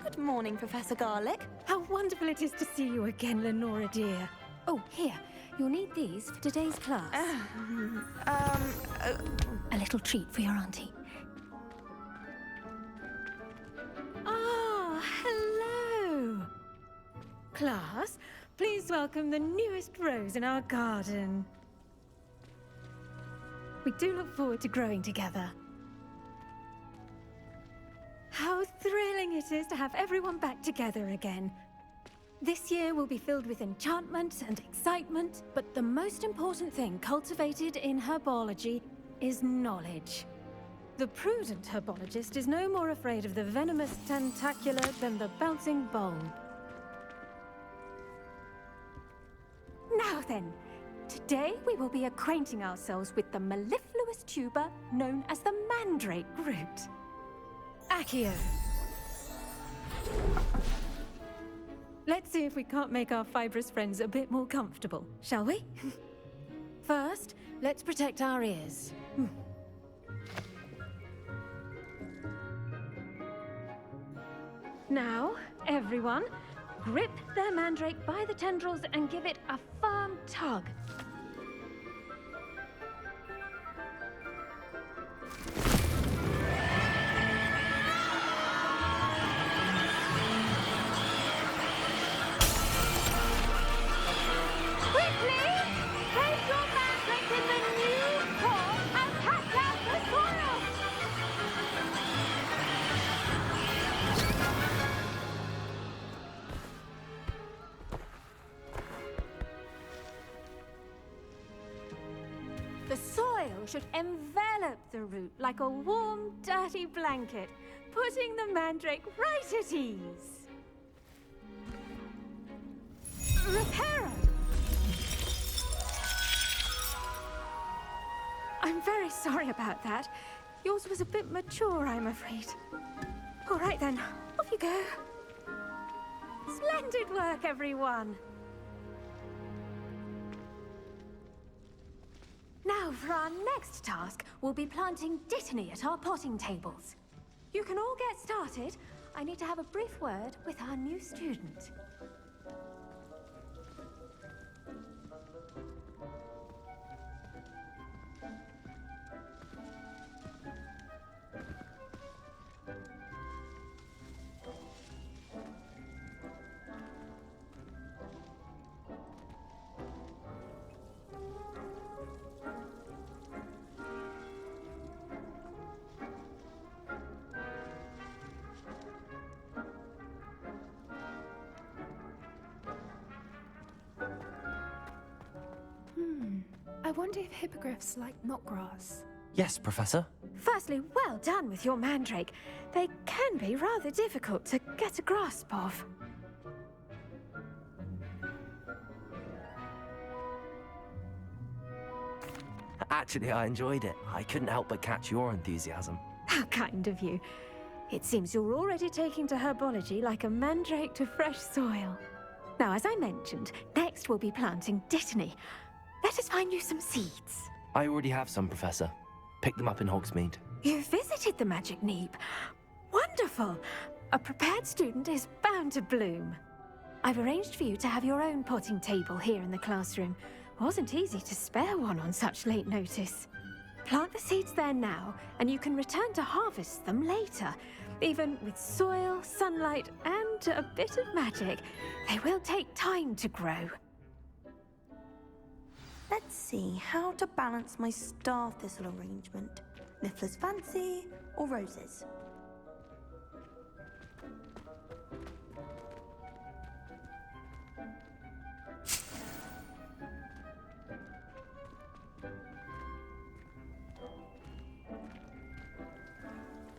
Good morning, Professor Garlick. How wonderful it is to see you again, Lenora dear. Oh, here. You'll need these for today's class. A little treat for your auntie. Ah, hello. Class, please welcome the newest rose in our garden. We do look forward to growing together. How thrilling it is to have everyone back together again. This year will be filled with enchantment and excitement, but the most important thing cultivated in herbology is knowledge. The prudent herbologist is no more afraid of the venomous tentacular than the bouncing bulb. Now then, today we will be acquainting ourselves with the mellifluous tuber known as the mandrake root. Accio. Let's see if we can't make our fibrous friends a bit more comfortable, shall we? First, let's protect our ears. Now, everyone, grip their mandrake by the tendrils and give it a firm tug. The soil should envelop the root like a warm, dirty blanket, putting the mandrake right at ease. Reparo! I'm very sorry about that. Yours was a bit mature, I'm afraid. All right then, off you go. Splendid work, everyone! Now, for our next task, we'll be planting dittany at our potting tables. You can all get started. I need to have a brief word with our new student. I wonder if hippogriffs like knotgrass. Yes, Professor. Firstly, well done with your mandrake. They can be rather difficult to get a grasp of. Actually, I enjoyed it. I couldn't help but catch your enthusiasm. How kind of you. It seems you're already taking to herbology like a mandrake to fresh soil. Now, as I mentioned, next we'll be planting dittany. Let us find you some seeds. I already have some, Professor. Picked them up in Hogsmeade. You visited the Magic Neep. Wonderful! A prepared student is bound to bloom. I've arranged for you to have your own potting table here in the classroom. Wasn't easy to spare one on such late notice. Plant the seeds there now, and you can return to harvest them later. Even with soil, sunlight, and a bit of magic, they will take time to grow. Let's see how to balance my star thistle arrangement. Niffler's fancy or roses?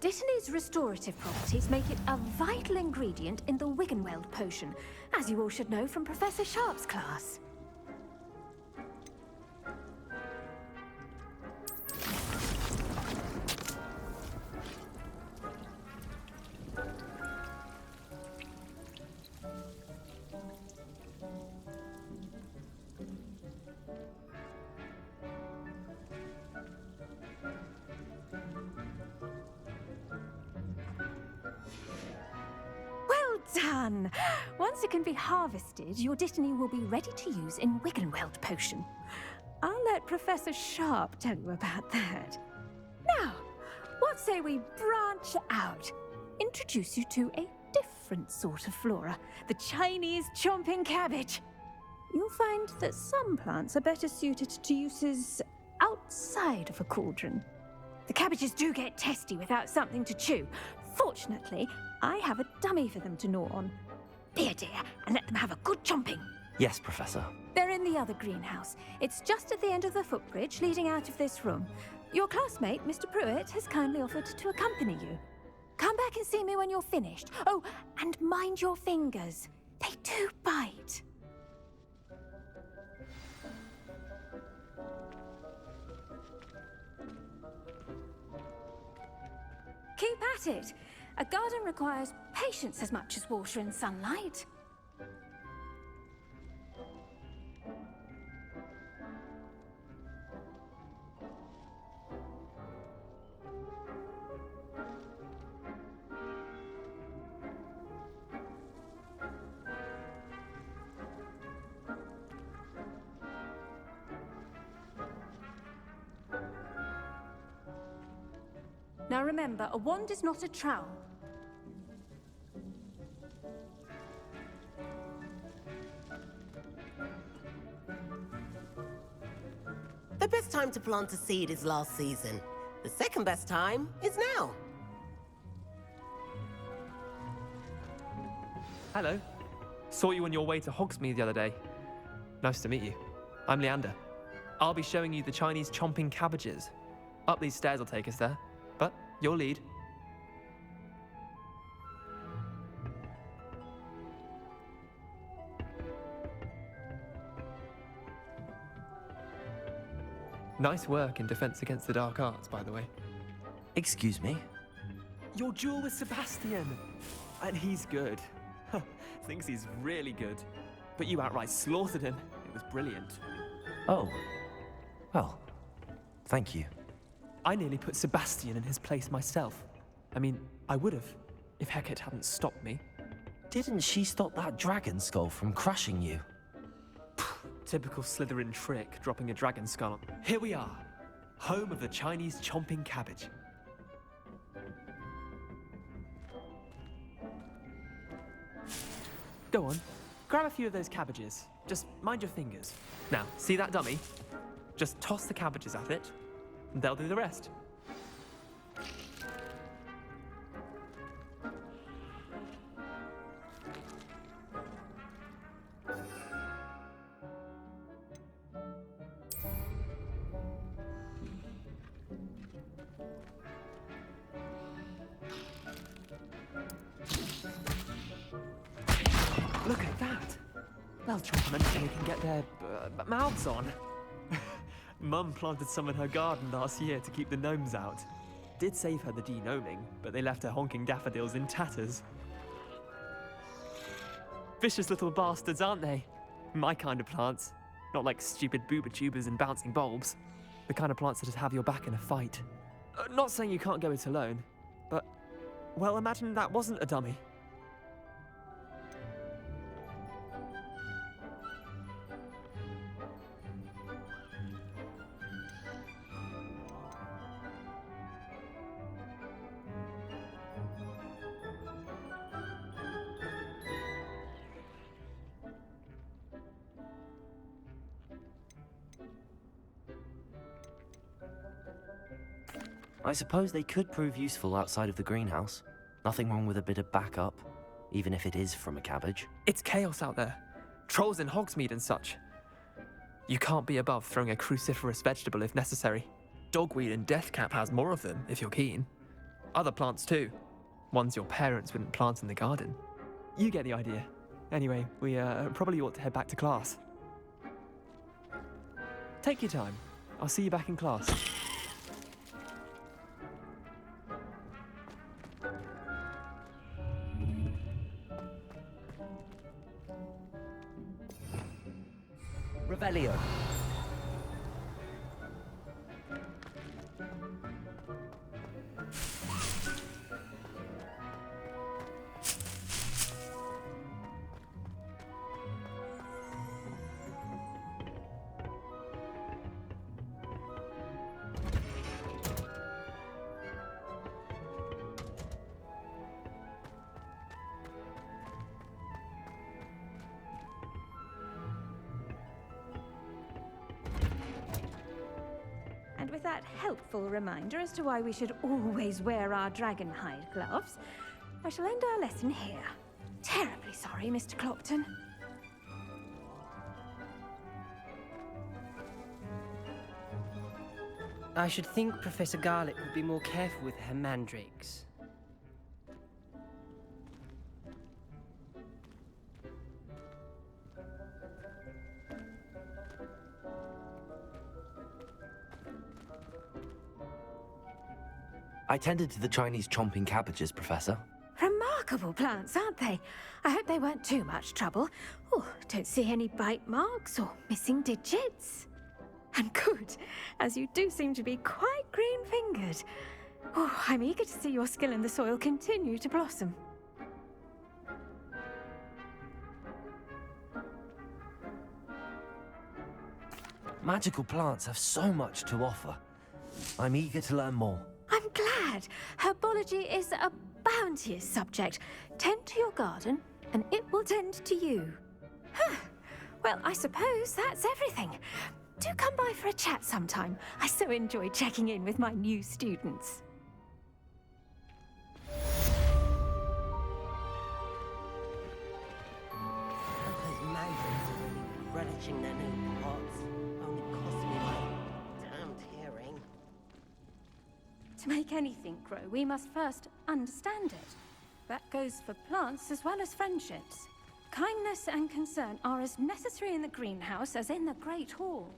Dittany's restorative properties make it a vital ingredient in the Wiggenweld potion, as you all should know from Professor Sharp's class. fun. Once it can be harvested, your Dittany will be ready to use in Wiggenweld potion. I'll let Professor Sharp tell you about that. Now, what say we branch out? Introduce you to a different sort of flora, the Chinese chomping cabbage. You'll find that some plants are better suited to uses outside of a cauldron. The cabbages do get testy without something to chew. Fortunately, I have a dummy for them to gnaw on. Be a dear and let them have a good chomping. Yes, Professor. They're in the other greenhouse. It's just at the end of the footbridge leading out of this room. Your classmate, Mr. Pruitt, has kindly offered to accompany you. Come back and see me when you're finished. Oh, and mind your fingers. They do bite. Keep at it. A garden requires patience as much as water and sunlight. Now remember, a wand is not a trowel. The best time to plant a seed is last season. The second best time is now. Hello. Saw you on your way to Hogsmeade the other day. Nice to meet you. I'm Leander. I'll be showing you the Chinese chomping cabbages. Up these stairs will take us there, but your lead. Nice work in Defense Against the Dark Arts, by the way. Excuse me? Your duel with Sebastian! And he's good. Thinks he's really good. But you outright slaughtered him. It was brilliant. Oh. Well, thank you. I nearly put Sebastian in his place myself. I mean, I would have, if Hecate hadn't stopped me. Didn't she stop that dragon skull from crushing you? Typical Slytherin trick, dropping a dragon skull. Here we are, home of the Chinese chomping cabbage. Go on, grab a few of those cabbages. Just mind your fingers. Now, see that dummy? Just toss the cabbages at it, and they'll do the rest. Look at that! They'll chomp on anything they can get their mouths on. Mum planted some in her garden last year to keep the gnomes out. Did save her the de-gnoming, but they left her honking daffodils in tatters. Vicious little bastards, aren't they? My kind of plants. Not like stupid booba tubers and bouncing bulbs. The kind of plants that'd have your back in a fight. Not saying you can't go it alone, but, well, imagine that wasn't a dummy. I suppose they could prove useful outside of the greenhouse. Nothing wrong with a bit of backup, even if it is from a cabbage. It's chaos out there. Trolls in Hogsmeade and such. You can't be above throwing a cruciferous vegetable if necessary. Dogweed and deathcap has more of them, if you're keen. Other plants too. Ones your parents wouldn't plant in the garden. You get the idea. Anyway, we probably ought to head back to class. Take your time. I'll see you back in class. Revelio. that helpful reminder as to why we should always wear our dragonhide gloves, I shall end our lesson here. Terribly sorry, Mr. Clopton. I should think Professor Garlick would be more careful with her mandrakes. I tended to the Chinese chomping cabbages, Professor. Remarkable plants, aren't they? I hope they weren't too much trouble. Oh, don't see any bite marks or missing digits. And good, as you do seem to be quite green-fingered. Oh, I'm eager to see your skill in the soil continue to blossom. Magical plants have so much to offer. I'm eager to learn more. I'm glad. Herbology is a bounteous subject. Tend to your garden, and it will tend to you. Huh. Well, I suppose that's everything. Do come by for a chat sometime. I so enjoy checking in with my new students. Those mandrakes are really relishing their new pots. Only cost me my damned hearing. To make anything grow, we must first understand it. That goes for plants as well as friendships. Kindness and concern are as necessary in the greenhouse as in the Great Hall.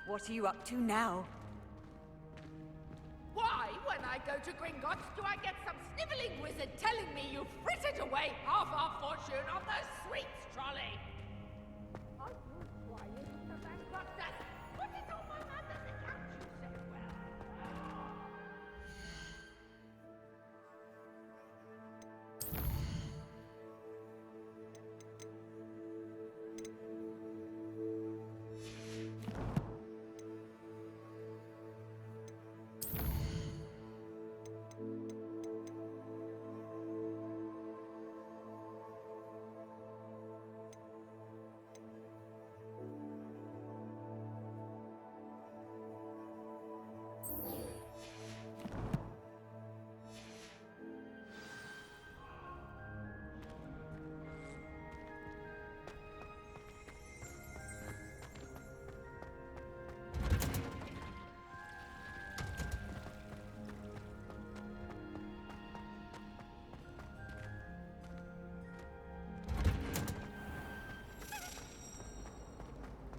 What are you up to now? Why, when I go to Gringotts, do I get some snivelling wizard telling me you've frittered away half our fortune on the sweets trolley? I will try it to bankrupt us. Put it on my mother's account, you said well.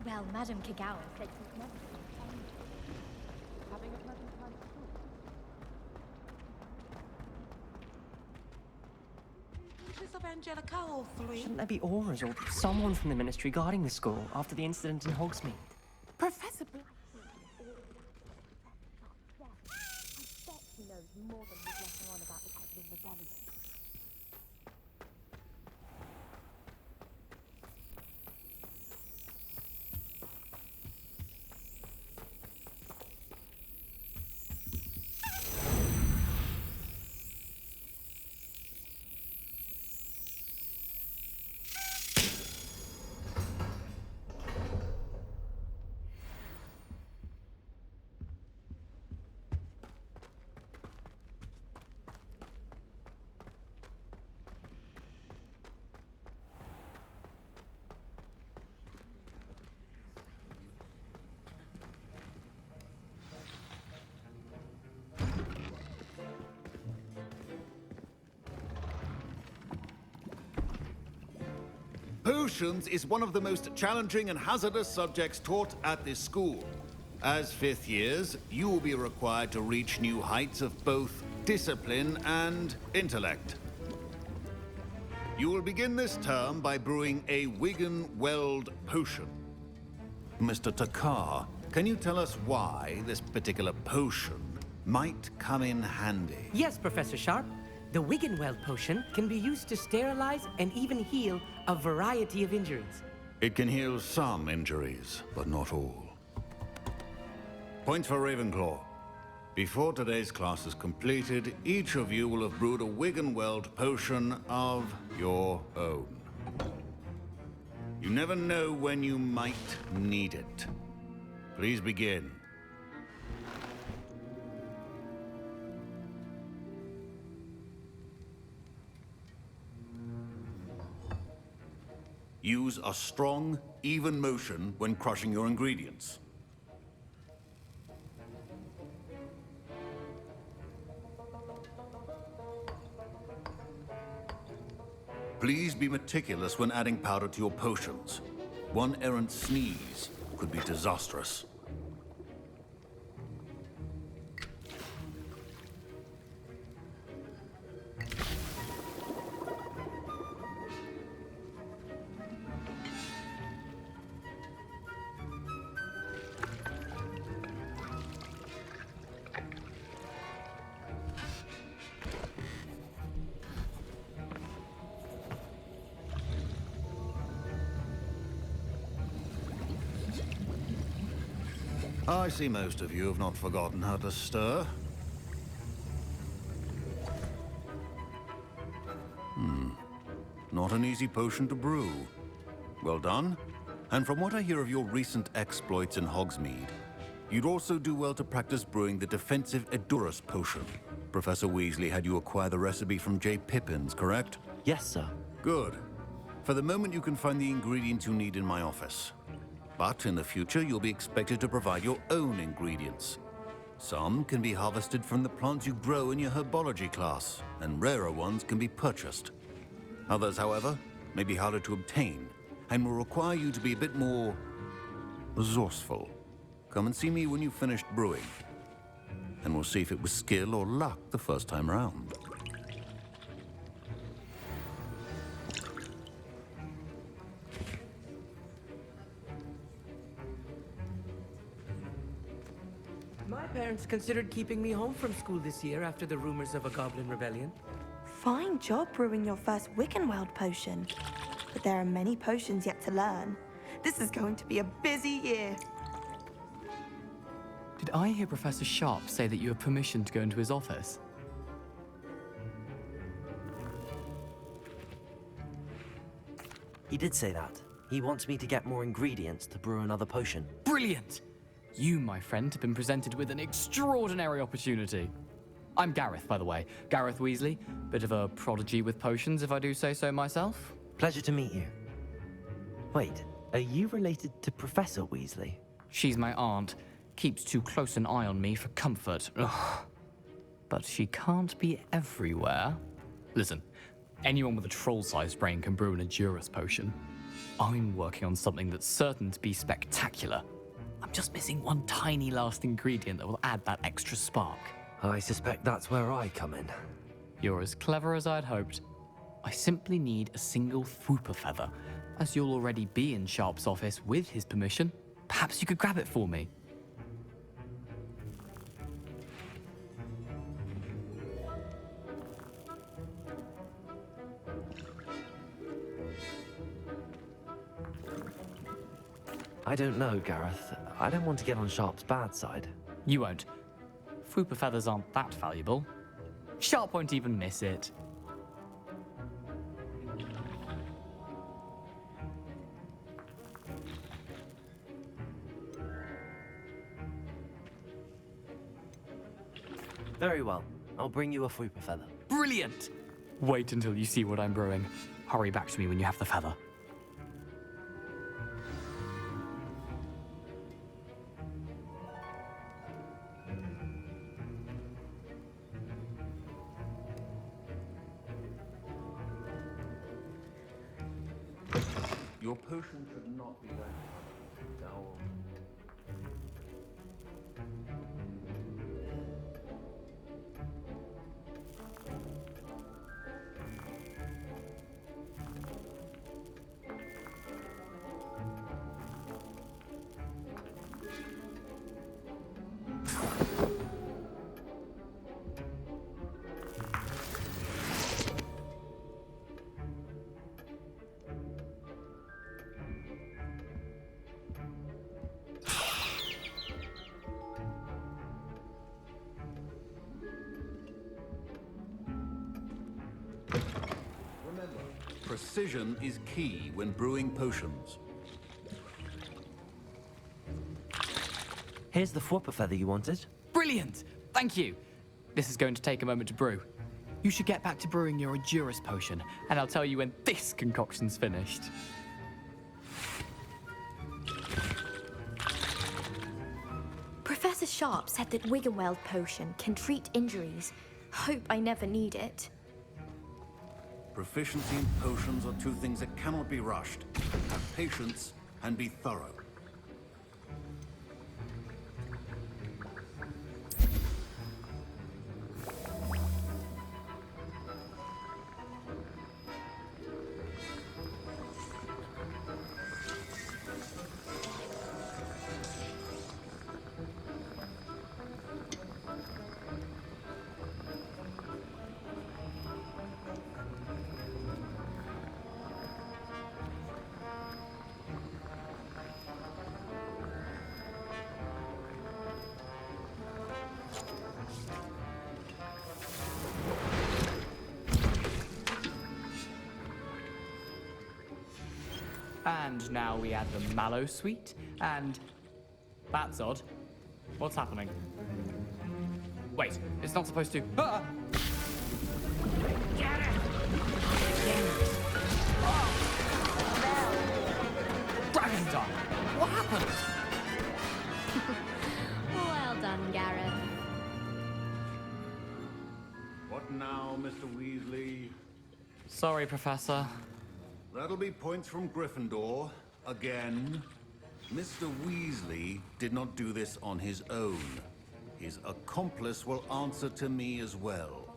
Well, Madam Kagawa said she's never Having a pleasant time at school. Of Angelica, all three. Shouldn't there be auras or someone from the Ministry guarding the school after the incident in Hogsmeade? Professor Black. I bet he knows more than he's letting on about the Goblin Rebellion. Potions is one of the most challenging and hazardous subjects taught at this school. As fifth years, you will be required to reach new heights of both discipline and intellect. You will begin this term by brewing a Wigan-Weld potion. Mr. Takar, can you tell us why this particular potion might come in handy. Yes, Professor Sharp. The Wiggenweld potion can be used to sterilize and even heal a variety of injuries. It can heal some injuries, but not all. Points for Ravenclaw. Before today's class is completed, each of you will have brewed a Wiggenweld potion of your own. You never know when you might need it. Please begin. Use a strong, even motion when crushing your ingredients. Please be meticulous when adding powder to your potions. One errant sneeze could be disastrous. I see most of you have not forgotten how to stir. Not an easy potion to brew. Well done. And from what I hear of your recent exploits in Hogsmeade, you'd also do well to practice brewing the defensive Edurus potion. Professor Weasley had you acquire the recipe from J. Pippins, correct? Yes, sir. Good. For the moment, you can find the ingredients you need in my office. But in the future, you'll be expected to provide your own ingredients. Some can be harvested from the plants you grow in your herbology class, and rarer ones can be purchased. Others, however, may be harder to obtain, and will require you to be a bit more resourceful. Come and see me when you've finished brewing, and we'll see if it was skill or luck the first time around. My parents considered keeping me home from school this year after the rumors of a goblin rebellion. Fine job brewing your first Wiccanweld potion. But there are many potions yet to learn. This is going to be a busy year. Did I hear Professor Sharp say that you have permission to go into his office? He did say that. He wants me to get more ingredients to brew another potion. Brilliant! You, my friend, have been presented with an extraordinary opportunity. I'm Gareth, by the way. Gareth Weasley. Bit of a prodigy with potions, if I do say so myself. Pleasure to meet you. Wait, are you related to Professor Weasley? She's my aunt. Keeps too close an eye on me for comfort. Ugh. But she can't be everywhere. Listen, anyone with a troll-sized brain can brew an Edurus potion. I'm working on something that's certain to be spectacular. I'm just missing one tiny last ingredient that will add that extra spark. I suspect that's where I come in. You're as clever as I'd hoped. I simply need a single Fwooper feather. As you'll already be in Sharp's office with his permission, perhaps you could grab it for me. I don't know, Gareth. I don't want to get on Sharp's bad side. You won't. Fwooper feathers aren't that valuable. Sharp won't even miss it. Very well. I'll bring you a Fwooper feather. Brilliant! Wait until you see what I'm brewing. Hurry back to me when you have the feather. Your potion should not be wet. Now, Precision is key when brewing potions. Here's the Fwooper feather you wanted. Brilliant! Thank you! This is going to take a moment to brew. You should get back to brewing your Edurus potion, and I'll tell you when this concoction's finished. Professor Sharp said that Wiggenweld potion can treat injuries. Hope I never need it. Proficiency in potions are two things that cannot be rushed. Have patience and be thorough. And now we add the mallow sweet, and... That's odd. What's happening? Wait, it's not supposed to... Ah! Get it! Dragon Dog! What happened? Well done, Gareth. What now, Mr. Weasley? Sorry, Professor. That'll be points from Gryffindor. Again. Mr. Weasley did not do this on his own. His accomplice will answer to me as well.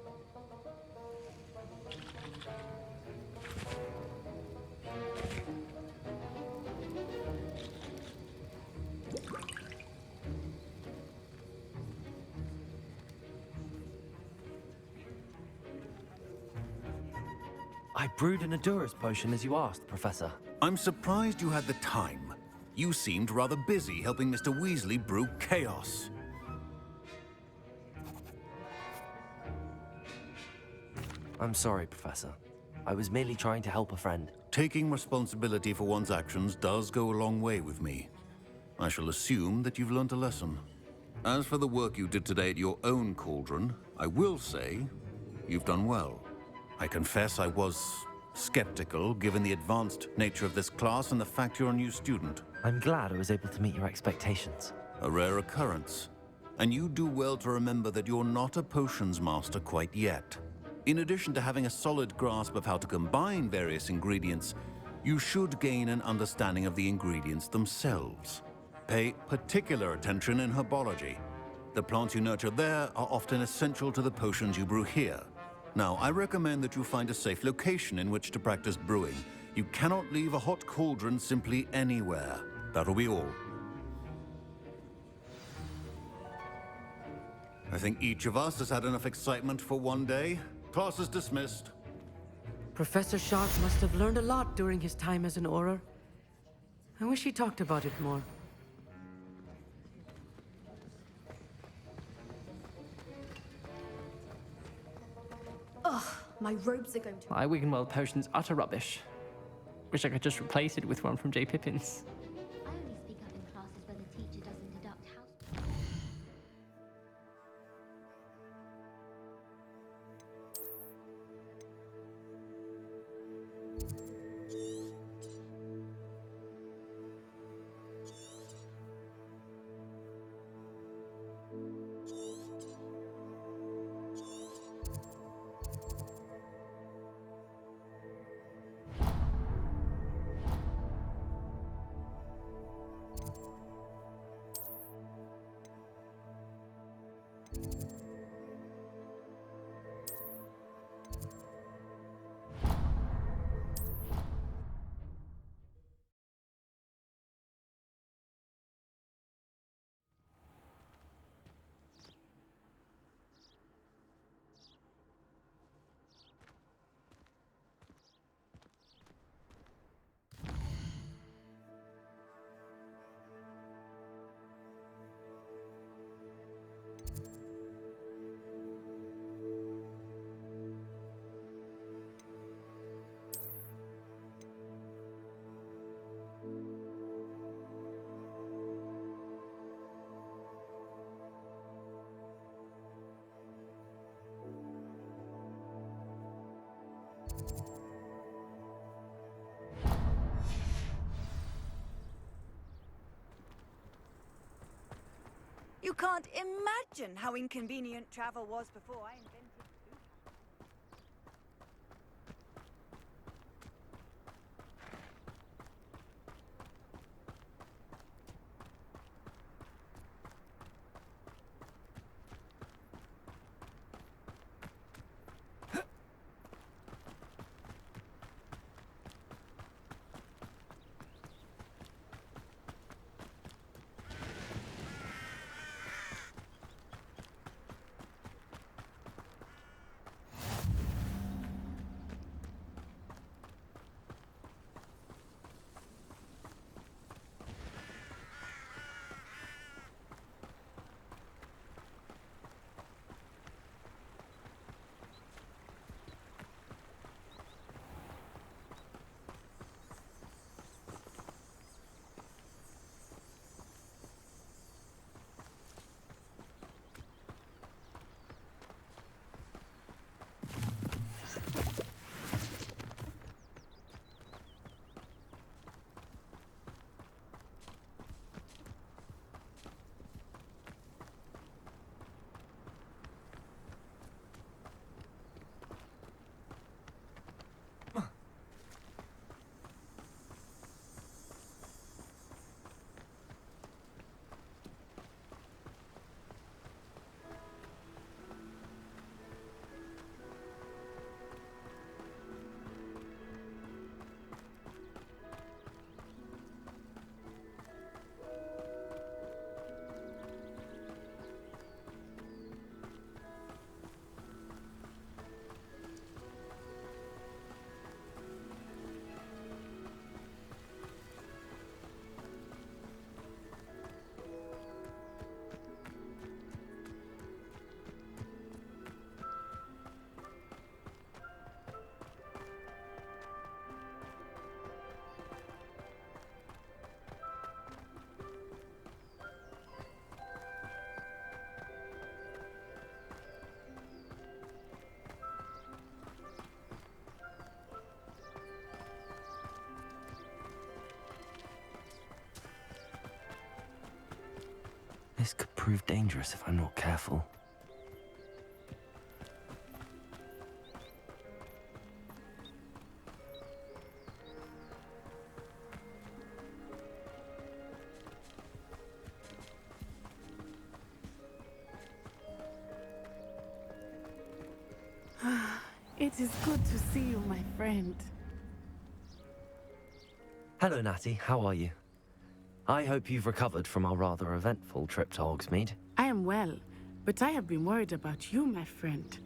I brewed an Edurus potion as you asked, Professor. I'm surprised you had the time. You seemed rather busy helping Mr. Weasley brew chaos. I'm sorry, Professor. I was merely trying to help a friend. Taking responsibility for one's actions does go a long way with me. I shall assume that you've learnt a lesson. As for the work you did today at your own cauldron, I will say you've done well. I confess I was skeptical, given the advanced nature of this class and the fact you're a new student. I'm glad I was able to meet your expectations. A rare occurrence. And you do well to remember that you're not a potions master quite yet. In addition to having a solid grasp of how to combine various ingredients, you should gain an understanding of the ingredients themselves. Pay particular attention in herbology. The plants you nurture there are often essential to the potions you brew here. Now, I recommend that you find a safe location in which to practice brewing. You cannot leave a hot cauldron simply anywhere. That'll be all. I think each of us has had enough excitement for one day. Class is dismissed. Professor Sharp must have learned a lot during his time as an Auror. I wish he talked about it more. Ugh, my robes are going to... My Wiggenweld potion's utter rubbish. Wish I could just replace it with one from J. Pippin's. I only speak up in classes where the teacher doesn't deduct house... You can't imagine how inconvenient travel was before I invented. This could prove dangerous if I'm not careful. It is good to see you, my friend. Hello, Natty. How are you? I hope you've recovered from our rather eventful trip to Hogsmeade. I am well, but I have been worried about you, my friend.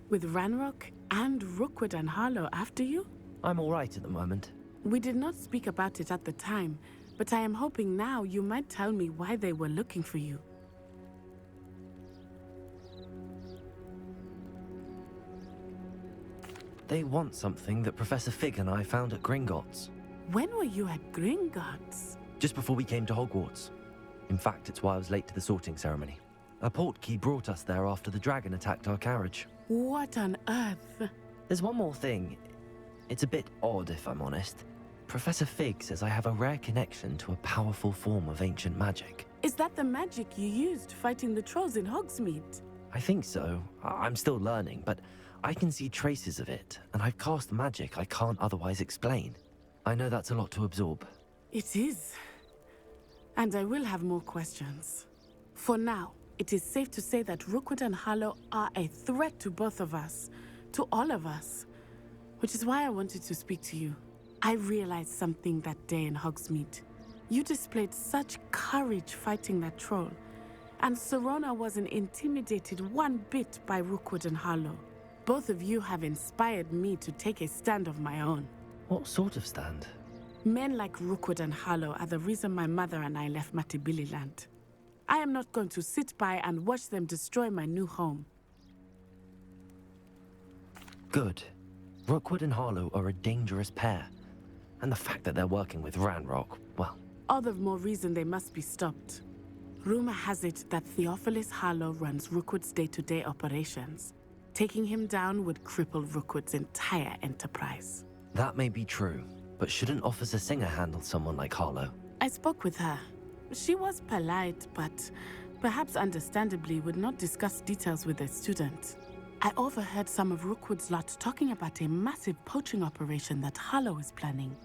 With Ranrock and Rookwood and Harlow after you? I'm all right at the moment. We did not speak about it at the time, but I am hoping now you might tell me why they were looking for you. They want something that Professor Fig and I found at Gringotts. When were you at Gringotts? Just before we came to Hogwarts. In fact, it's why I was late to the sorting ceremony. A portkey brought us there after the dragon attacked our carriage. What on earth? There's one more thing. It's a bit odd, if I'm honest. Professor Fig says I have a rare connection to a powerful form of ancient magic. Is that the magic you used fighting the trolls in Hogsmeade? I think so. I'm still learning, but I can see traces of it, and I've cast magic I can't otherwise explain. I know that's a lot to absorb. It is. And I will have more questions. For now, it is safe to say that Rookwood and Harlow are a threat to both of us, to all of us. Which is why I wanted to speak to you. I realized something that day in Hogsmeade. You displayed such courage fighting that troll, and Serona wasn't intimidated one bit by Rookwood and Harlow. Both of you have inspired me to take a stand of my own. What sort of stand? Men like Rookwood and Harlow are the reason my mother and I left Matabeleland. I am not going to sit by and watch them destroy my new home. Good. Rookwood and Harlow are a dangerous pair. And the fact that they're working with Ranrock, well... All the more reason they must be stopped. Rumor has it that Theophilus Harlow runs Rookwood's day-to-day operations. Taking him down would cripple Rookwood's entire enterprise. That may be true, but shouldn't Officer Singer handle someone like Harlow? I spoke with her. She was polite, but perhaps understandably, would not discuss details with the student. I overheard some of Rookwood's lot talking about a massive poaching operation that Harlow is planning.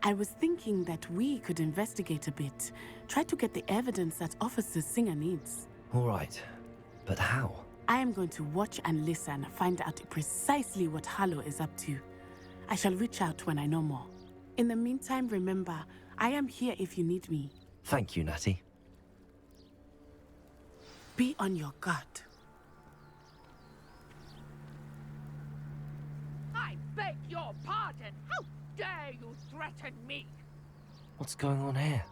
I was thinking that we could investigate a bit, try to get the evidence that Officer Singer needs. All right, but how? I am going to watch and listen, find out precisely what Harlow is up to. I shall reach out when I know more. In the meantime, remember, I am here if you need me. Thank you, Natty. Be on your guard. I beg your pardon. How dare you threaten me? What's going on here?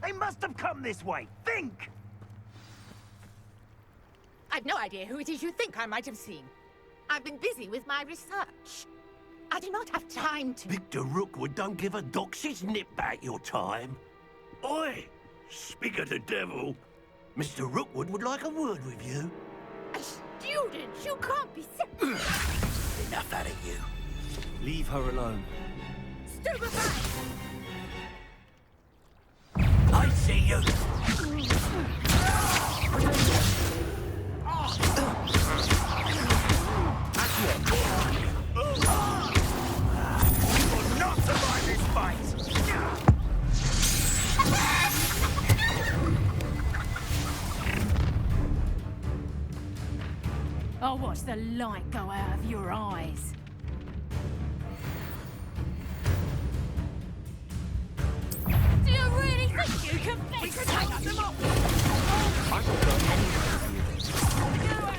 They must have come this way. Think! I've no idea who it is you think I might have seen. I've been busy with my research. I do not have time to... Victor Rookwood don't give a doxy's nip back your time. Oi! Speak of the devil. Mr. Rookwood would like a word with you. A student? You can't be serious. Enough out of you. Leave her alone. Stupefy! I see you. You will not survive this fight. I'll watch the light go out of your eyes. Do you really think you can fix We can hang them up. I don't know anything you this.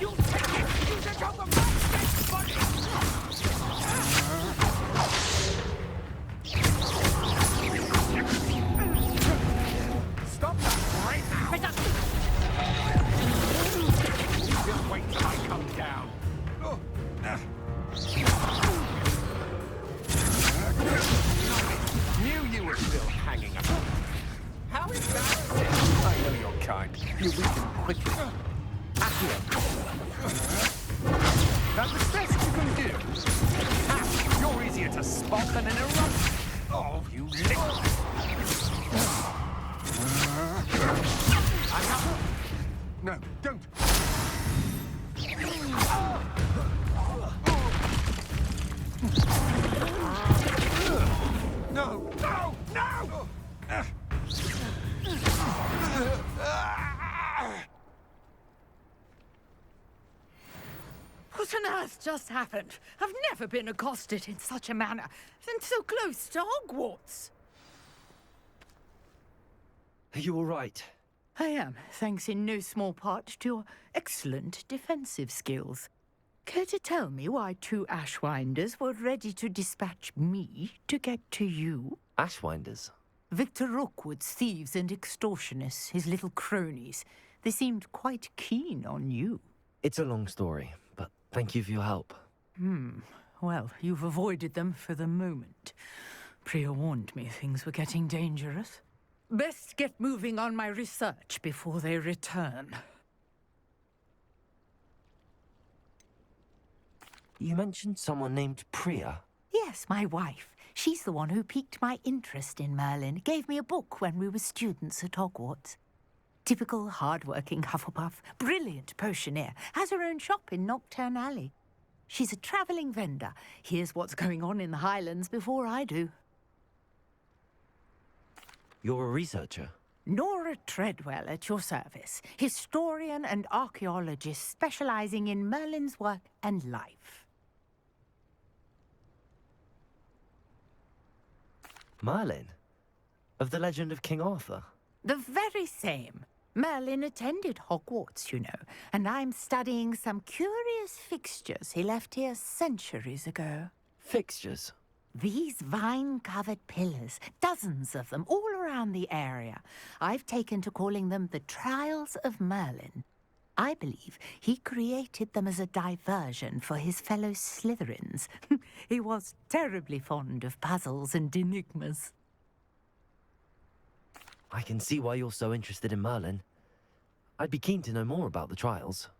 You'll take it. You should go the next body. Stop that right now. Just wait till I come down. Knew you were still hanging up. How embarrassing! I know your kind. You weaken quickly. Accio. That's the best you can do. Ah, you're easier to spot than an eruption. Oh, you lick. I'm not. No, don't. No! No! No! What on earth just happened? I've never been accosted in such a manner, and so close to Hogwarts. Are you all right? I am, thanks in no small part to your excellent defensive skills. Care to tell me why two Ashwinders were ready to dispatch me to get to you? Ashwinders? Victor Rookwood's thieves and extortionists, his little cronies. They seemed quite keen on you. It's a long story, but thank you for your help. Well, you've avoided them for the moment. Priya warned me things were getting dangerous. Best get moving on my research before they return. You mentioned someone named Priya. Yes, my wife. She's the one who piqued my interest in Merlin. Gave me a book when we were students at Hogwarts. Typical hard-working Hufflepuff, brilliant potioneer, has her own shop in Knockturn Alley. She's a travelling vendor. Hears what's going on in the Highlands before I do. You're a researcher? Nora Treadwell at your service, historian and archaeologist specializing in Merlin's work and life. Merlin? Of the legend of King Arthur? The very same. Merlin attended Hogwarts, you know, and I'm studying some curious fixtures he left here centuries ago. Fixtures? These vine-covered pillars, dozens of them, all around the area. I've taken to calling them the Trials of Merlin. I believe he created them as a diversion for his fellow Slytherins. He was terribly fond of puzzles and enigmas. I can see why you're so interested in Merlin. I'd be keen to know more about the trials.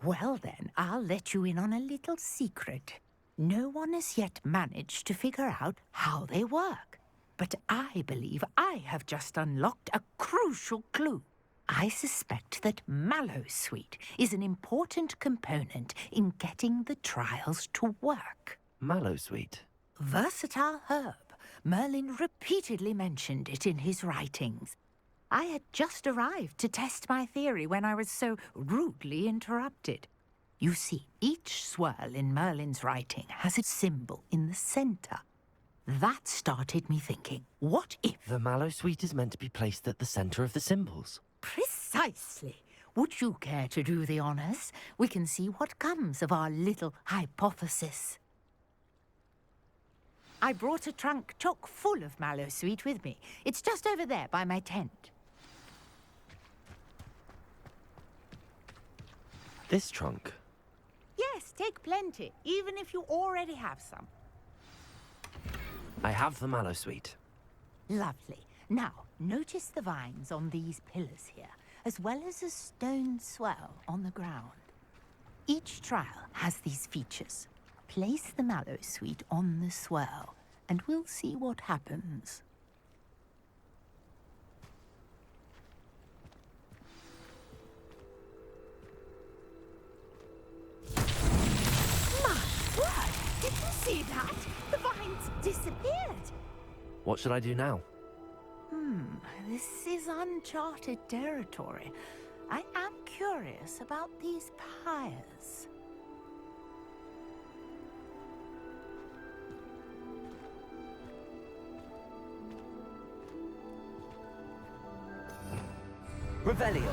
Well then, I'll let you in on a little secret. No one has yet managed to figure out how they work. But I believe I have just unlocked a crucial clue. I suspect that Mallowsweet is an important component in getting the trials to work. Mallowsweet? Versatile herb. Merlin repeatedly mentioned it in his writings. I had just arrived to test my theory when I was so rudely interrupted. You see, each swirl in Merlin's writing has a symbol in the center. That started me thinking, what if... The Mallowsweet is meant to be placed at the center of the symbols. Precisely. Would you care to do the honors? We can see what comes of our little hypothesis. I brought a trunk chock full of Mallowsweet with me. It's just over there by my tent. This trunk? Yes, take plenty, even if you already have some. I have the Mallowsweet. Lovely. Now, notice the vines on these pillars here, as well as a stone swirl on the ground. Each trial has these features. Place the Mallowsweet on the swirl, and we'll see what happens. Did you see that? The vines disappeared. What should I do now? This is uncharted territory. I am curious about these pyres. Revelio.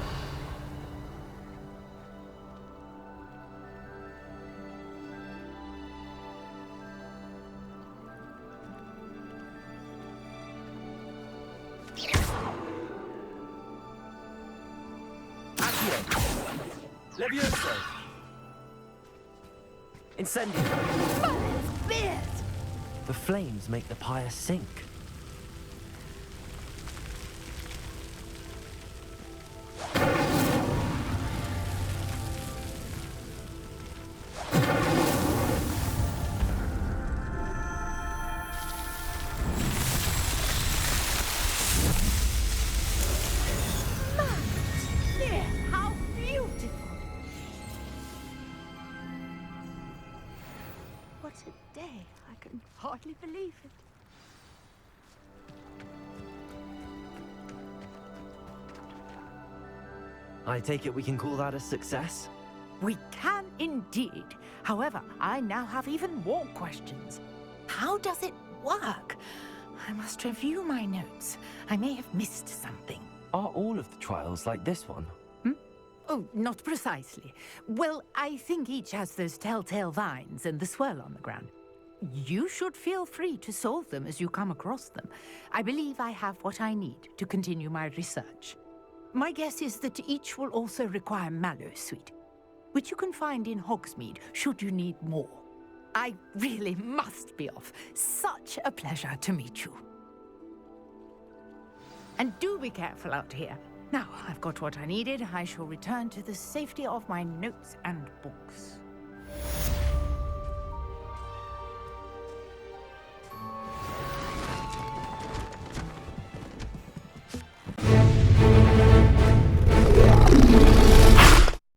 Levioso! Incendio! Merlin's beard! The flames make the pyre sink. What a day. I can hardly believe it. I take it we can call that a success? We can indeed. However, I now have even more questions. How does it work? I must review my notes. I may have missed something. Are all of the trials like this one? Oh, not precisely. Well, I think each has those telltale vines and the swirl on the ground. You should feel free to solve them as you come across them. I believe I have what I need to continue my research. My guess is that each will also require Mallowsweet, which you can find in Hogsmeade should you need more. I really must be off. Such a pleasure to meet you. And do be careful out here. Now, I've got what I needed. I shall return to the safety of my notes and books.